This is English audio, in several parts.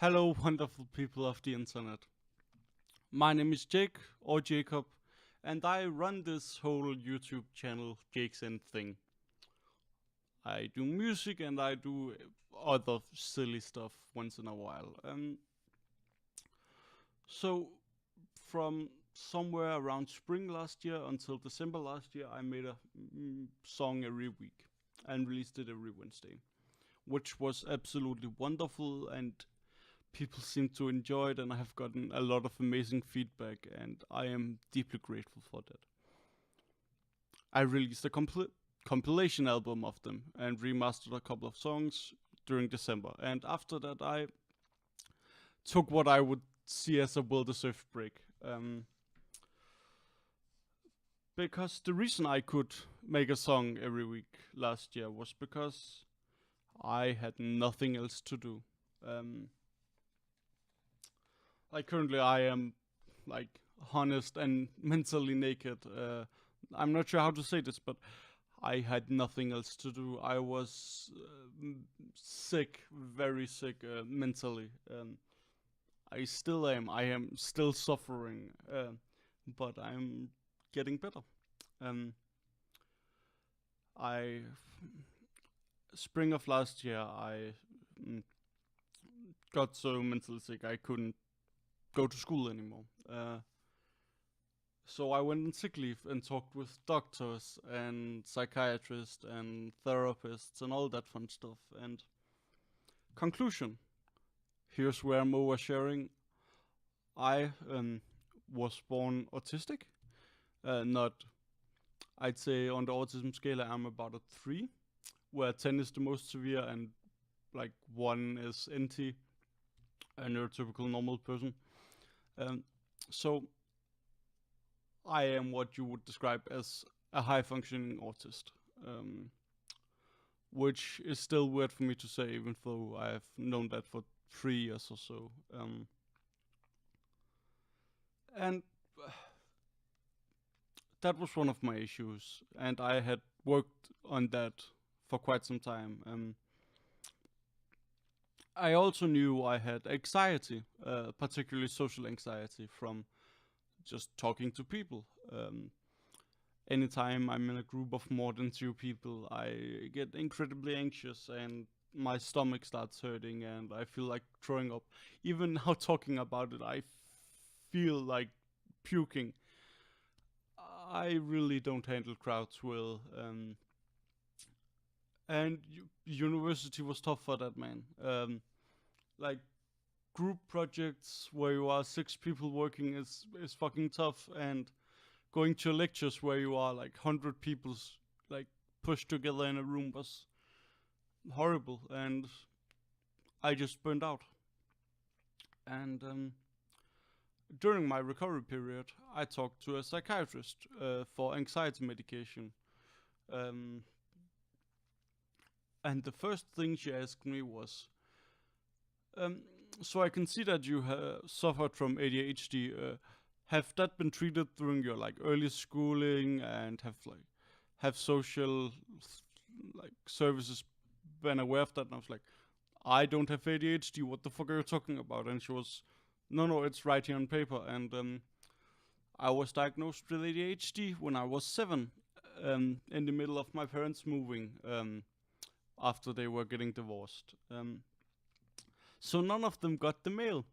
Hello, wonderful people of the internet. My name is Jake, or Jacob, and I run this whole YouTube channel, Jake's End thing. I do music and I do other silly stuff once in a while. So, from somewhere around spring last year until December last year, I made a song every week and released it every Wednesday, which was absolutely wonderful, and people seem to enjoy it, and I have gotten a lot of amazing feedback, and I am deeply grateful for that. I released a compilation album of them and remastered a couple of songs during December, and after that I took what I would see as a well-deserved break. Because the reason I could make a song every week last year was because I had nothing else to do. Like currently I am like honest and mentally naked. I'm not sure how to say this, but I had nothing else to do. I was sick, very sick mentally. I still am. I am still suffering, but I'm getting better. I spring of last year I got so mentally sick I couldn't go to school anymore. So I went on sick leave and talked with doctors and psychiatrists and therapists and all that fun stuff. And conclusion, here's where I'm oversharing. I was born autistic. Not, I'd say on the autism scale I'm about a 3, where 10 is the most severe and like 1 is NT, a neurotypical normal person. So I am what you would describe as a high functioning autist, which is still weird for me to say, even though I've known that for 3 years or so. And that was one of my issues, and I had worked on that for quite some time. I also knew I had anxiety, particularly social anxiety from just talking to people. Anytime I'm in a group of more than 2 people, I get incredibly anxious and my stomach starts hurting and I feel like throwing up. Even now talking about it, I feel like puking. I really don't handle crowds well. And university was tough for that, man. Like group projects where you are 6 people working is fucking tough, and going to lectures where you are like 100 people's like pushed together in a room was horrible, and I just burned out. And during my recovery period, I talked to a psychiatrist for anxiety medication. Um, and the first thing she asked me was, so I can see that you suffered from ADHD. Have that been treated during your like early schooling, and have social like services been aware of that? And I was like, I don't have ADHD. What the fuck are you talking about? And she was, no, it's right here on paper. And I was diagnosed with ADHD when I was 7, in the middle of my parents moving, after they were getting divorced. So none of them got the mail.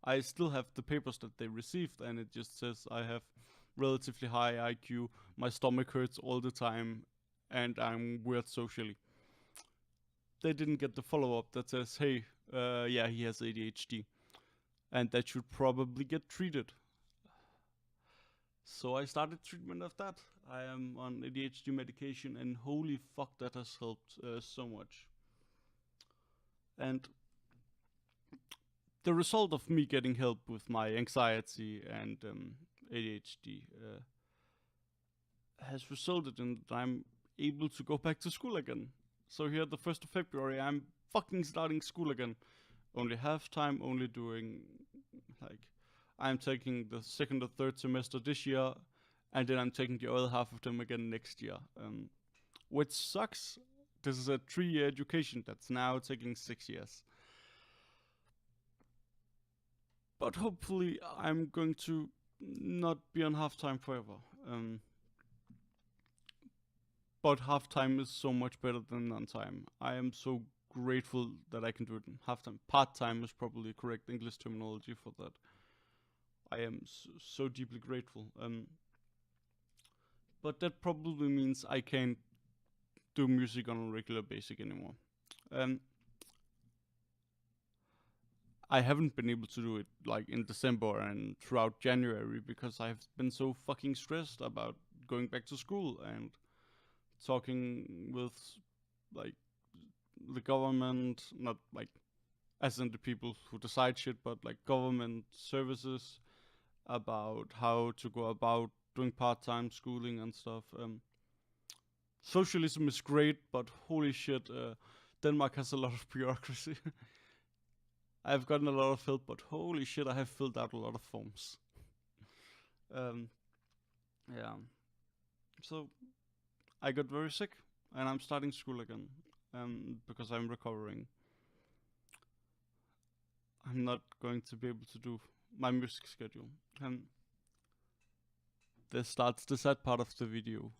I still have the papers that they received, and it just says I have relatively high IQ, my stomach hurts all the time, and I'm weird socially. They didn't get the follow-up that says, hey, yeah, he has ADHD, and that should probably get treated. So I started treatment of that. I am on ADHD medication, and holy fuck, that has helped so much. And the result of me getting help with my anxiety and ADHD has resulted in that I'm able to go back to school again. So here, the 1st of February, I'm fucking starting school again. Only half time, only doing like I'm taking the 2nd or 3rd semester this year, and then I'm taking the other half of them again next year, which sucks. This is a 3-year education that's now taking 6 years. But hopefully I'm going to not be on halftime forever. But halftime is so much better than on-time. I am so grateful that I can do it in halftime. Part-time is probably correct English terminology for that. I am so deeply grateful. But that probably means I can't do music on a regular basis anymore. I haven't been able to do it like in December and throughout January because I've been so fucking stressed about going back to school and talking with like the government, not like as in the people who decide shit, but like government services about how to go about doing part-time schooling and stuff. Socialism is great, but holy shit, Denmark has a lot of bureaucracy. I've gotten a lot of help, but holy shit, I have filled out a lot of forms. Yeah. So I got very sick, and I'm starting school again, because I'm recovering. I'm not going to be able to do my music schedule. This starts the sad part of the video.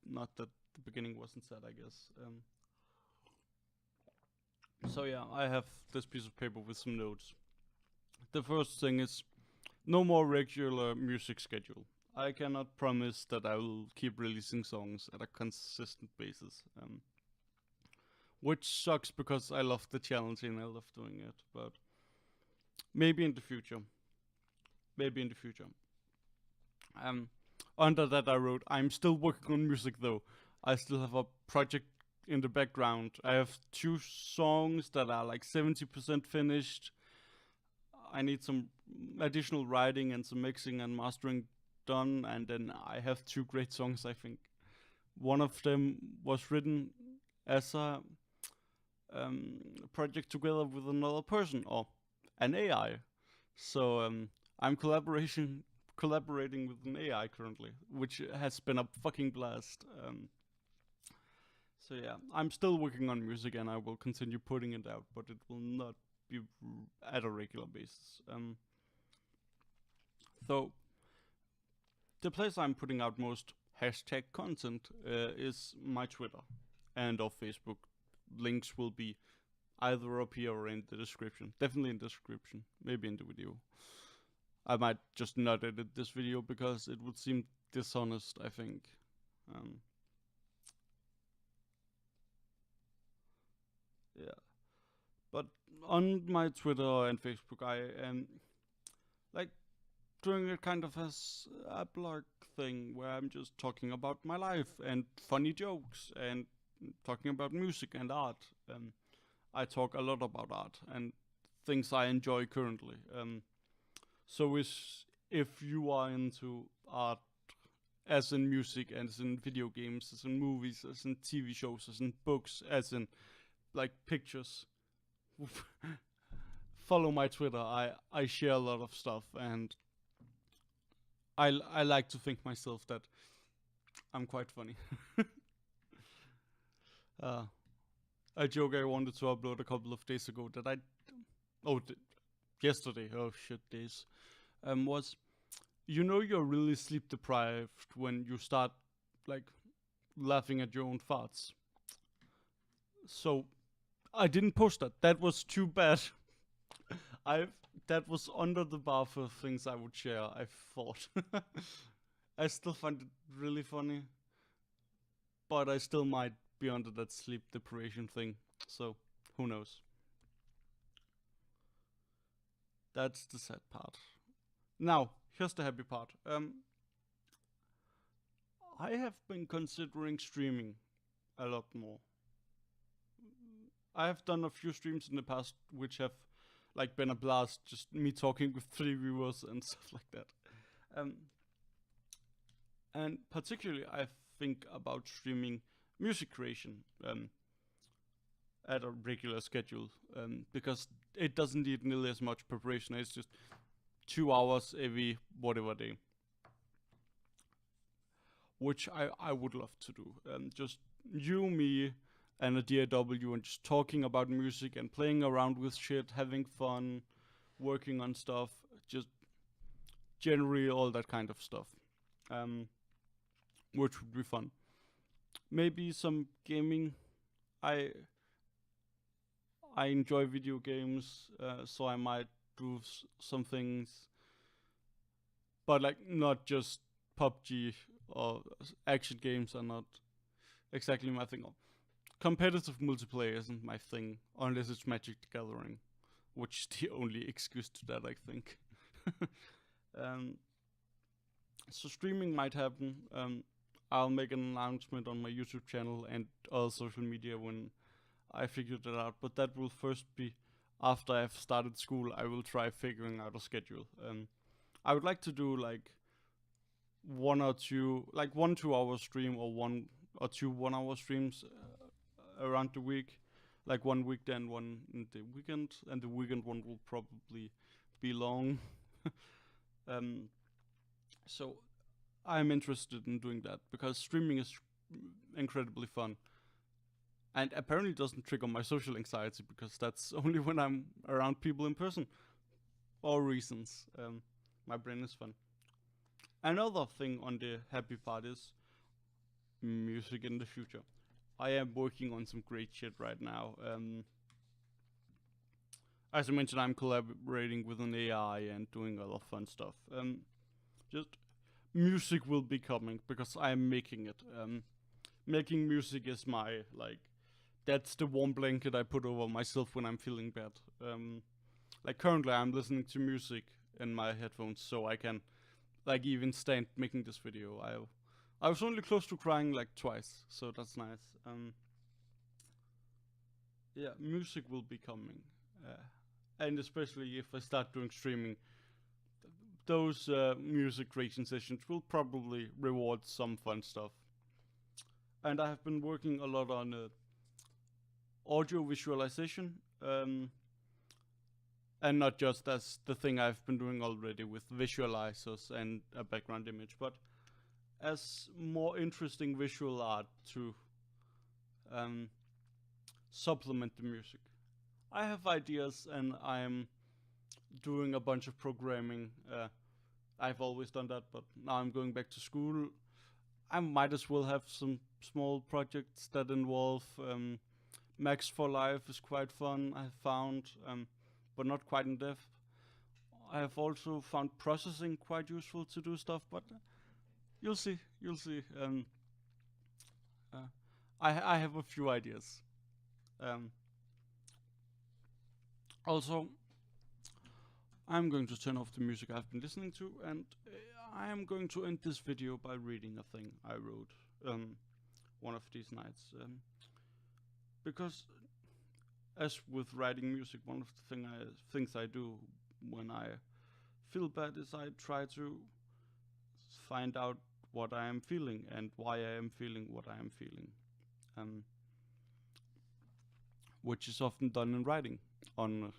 Not that the beginning wasn't sad, I guess. So yeah, I have this piece of paper with some notes. The first thing is no more regular music schedule. I cannot promise that I will keep releasing songs at a consistent basis. Which sucks because I love the challenge and I love doing it, but maybe in the future. Maybe in the future. Under that I wrote, I'm still working on music though. I still have a project in the background. I have 2 songs that are like 70% finished. I need some additional writing and some mixing and mastering done, and then I have 2 great songs, I think. One of them was written as a project together with another person, or an AI. So I'm collaborating with an AI currently, which has been a fucking blast. So yeah, I'm still working on music and I will continue putting it out, but it will not be at a regular basis. So the place I'm putting out most hashtag content is my Twitter and or Facebook. Links will be either up here or in the description. Definitely in the description, maybe in the video. I might just not edit this video because it would seem dishonest, I think. Yeah. But on my Twitter and Facebook, I am like doing it kind of as a blog thing where I'm just talking about my life and funny jokes and talking about music and art. I talk a lot about art and things I enjoy currently. So if you are into art, as in music, as in video games, as in movies, as in TV shows, as in books, as in like pictures, follow my Twitter. I share a lot of stuff, and I like to think myself that I'm quite funny. A joke I wanted to upload a couple of days ago that yesterday, oh shit days, was, you know, you're really sleep deprived when you start like laughing at your own farts. So I didn't post that. That was too bad. That was under the bar for things I would share, I thought. I still find it really funny, but I still might be under that sleep deprivation thing. So who knows? That's the sad part. Now, here's the happy part. I have been considering streaming a lot more. I have done a few streams in the past which have like been a blast, just me talking with 3 viewers and stuff like that. And particularly I think about streaming music creation at a regular schedule, because it doesn't need nearly as much preparation. It's just 2 hours every whatever day, which I would love to do. Just you, me, and a DAW, and just talking about music and playing around with shit, having fun, working on stuff. just generally all that kind of stuff, which would be fun. Maybe some gaming. I I enjoy video games, so I might do some things, but like not just PUBG or action games are not exactly my thing. Competitive multiplayer isn't my thing unless it's Magic the Gathering, which is the only excuse to that, I think. um, so streaming might happen. I'll make an announcement on my YouTube channel and other social media when I figured it out, but that will first be after I've started school. I will try figuring out a schedule. I would like to do like 1 2 hour stream, or 1 or 2 1 hour streams around the week, like one weekend, one in the weekend, and the weekend one will probably be long. So I'm interested in doing that because streaming is incredibly fun, and apparently doesn't trigger my social anxiety because that's only when I'm around people in person. All reasons. My brain is fun. Another thing on the happy part is music in the future. I am working on some great shit right now. As I mentioned, I'm collaborating with an AI and doing other fun stuff. Just music will be coming because I'm making it. Making music is my that's the warm blanket I put over myself when I'm feeling bad. Like currently, I'm listening to music in my headphones, so I can even stand making this video. I was only close to crying like twice, so that's nice. Yeah, music will be coming, and especially if I start doing streaming, those music creation sessions will probably reward some fun stuff. And I have been working a lot on audio visualization, and not just as the thing I've been doing already with visualizers and a background image, but as more interesting visual art to supplement the music. I have ideas and I'm doing a bunch of programming. I've always done that, but now I'm going back to school. I might as well have some small projects that involve Max for Life is quite fun, I found, but not quite in depth. I have also found processing quite useful to do stuff, but you'll see. I have a few ideas. Also, I'm going to turn off the music I've been listening to, and I am going to end this video by reading a thing I wrote one of these nights. Because, as with writing music, one of the things I do when I feel bad is I try to find out what I am feeling and why I am feeling what I am feeling. Which is often done in writing on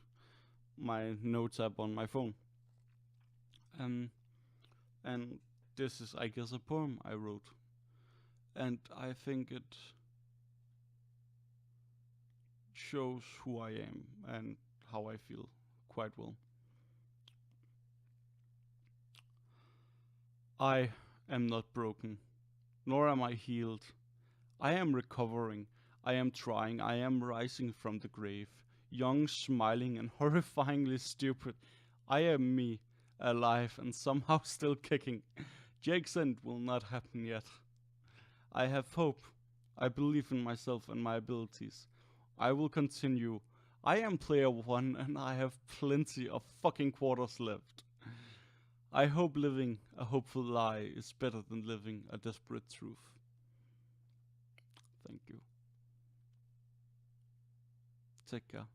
my notes app on my phone. And this is, I guess, a poem I wrote. And I think it shows who I am and how I feel quite well. I am not broken, nor am I healed. I am recovering. I am trying. I am rising from the grave. Young, smiling, and horrifyingly stupid. I am me, alive and somehow still kicking. Jake's end will not happen yet. I have hope. I believe in myself and my abilities. I will continue. I am player 1 and I have plenty of fucking quarters left. I hope living a hopeful lie is better than living a desperate truth. Thank you. Take care.